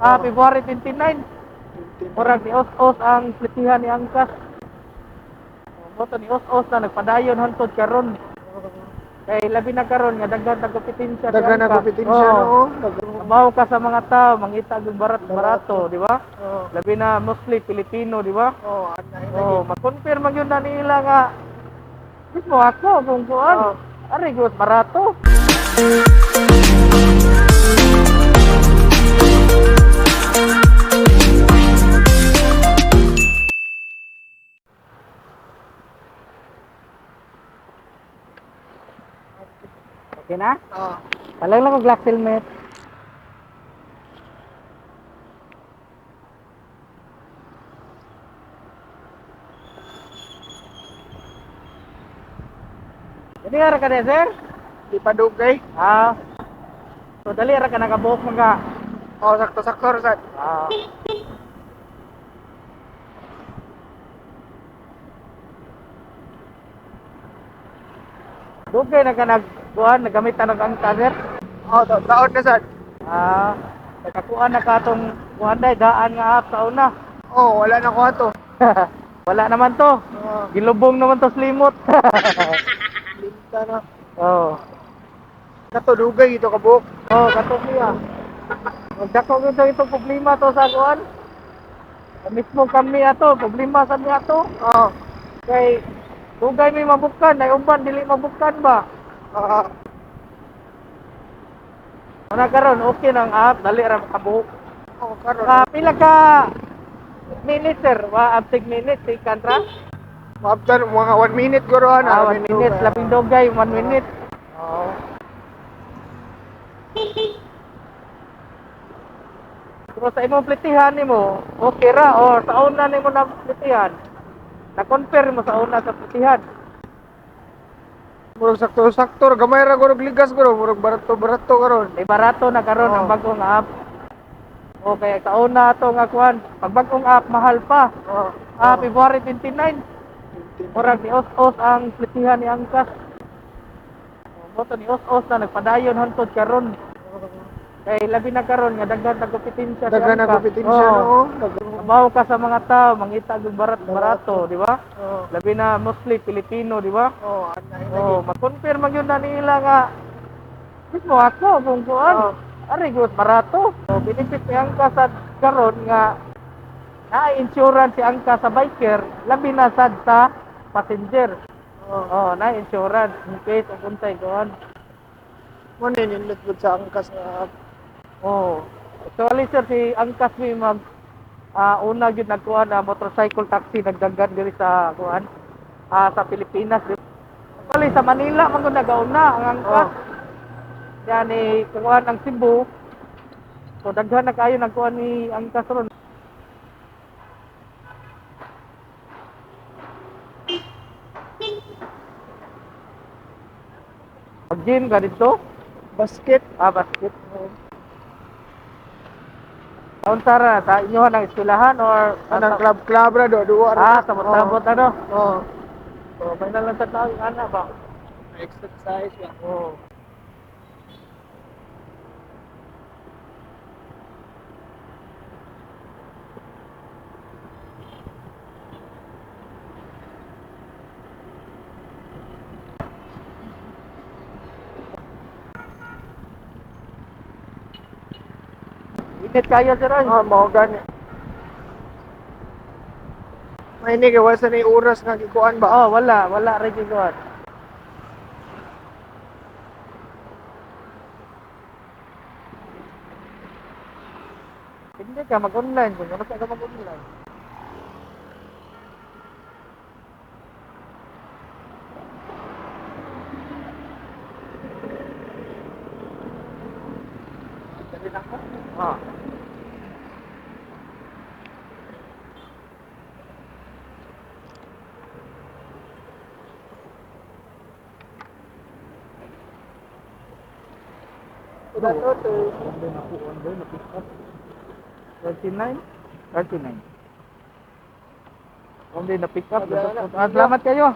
February 29. Murag ni Os-Os ang plitihan ni Angkas. Moto ni Os-Os na nagpadayon hantod karon. Kay labi na karon nga daghan nagkompetensya si Dagan Angkas. nagkompetensya, no? Trabaho ka sa mga tao, mangita og barato, di ba? Oo. Labi na mostly Pilipino, di ba? Oo, anay Oh, lagi. ma-confirm man yun na nila nga mismo ako kung kuan. Oo. Ari gud barato. Okay na? Oo. Palang lang og black helmet. Dali ra ka na, sir? Di pa dugay. So dali ra ka nakabuok man ka. Oo, sakto-sakto ra sad. Dugay na ka nagkuhan, nagamit na nag-angka, sir. Oo, taon na sad. Nakakuha na ka itong kuhanday, daan nga app sa una. Oo, wala na ko ato. Wala naman to. Oo. Gilubong naman to slimot. Linta na. Oh. Kato dugay ito kabuok. Oh, kato niya. Magdako ito itong problema to sa kuhan. Mismo kami ato, problema sa niya to. Oo. Kay dugay may mabukan, ay uban dili mabukan ba? Oo. Una karon okay nang app, dali ra makabuok. Oo, karon. Pila ka minutes, sir? Abtig minutes, ikan ra? After mga 1 minute guro na. 1 minute, labing dugay, 1 minute. Oo. Pero sa imong plitihan nimo, okay ra o sa una nimo na plitihan? Na-confirm mo sa una sa plitihan. Murag sakto-sakto, gamay ra guro ligas guro, murag barato-barato karon. May barato na karon ang Oo. bagong app. Okay, sa una ato nga kuan, pag bagong app mahal pa. Oo. February 29. Murag ni Os-Os ang plitihan ni Angkas. Moto ni Os-Os na nagpadayon hantod karon. Kay labi na karon nga daghan nagkompetensya si Dagan Angkas. nagkompetensya, no? Trabaho ka sa mga tao, mangita og barato, di ba? Oo. Labi na mostly Pilipino, di ba? Oo, anay lagi. Ma-confirm man yun na nila nga mismo ako kung kuan. Ari gud barato. So benefit ni Angkas sa karon nga na-insurance si Angkas sa biker, labi na sad sa passenger. Na-insurance in case of unsay kuan. Mo nindot gud sa angkas nga. Actually sir, si Angkas mi una gyud nagkuhan na motorcycle taxi nagdaghan diri sa kuan sa Pilipinas. Actually sa Manila man gud nagauna ang Angkas. Yan ni kuan ang Cebu. So daghan na kayo nagkuhan ni Angkas ron. Pag-gym ka dito? Basket. Basket. Taon tara, sa inyo ng eskwelahan or Anang club ra do, duwa ra. sabot-sabot ano? Oo. So, may nalang sa tao, ana ba? Exercise yan. Init kayo sir ay. Mao gani. May ni kay wasa ni oras nga gikuan ba? Wala rin giguan. Hindi ka mag-online kung ano ka mag-online. Dali lang ko? Dato to. Online ako, online, na-pick up. 39? 39. Online na-pick up. Salamat kayo.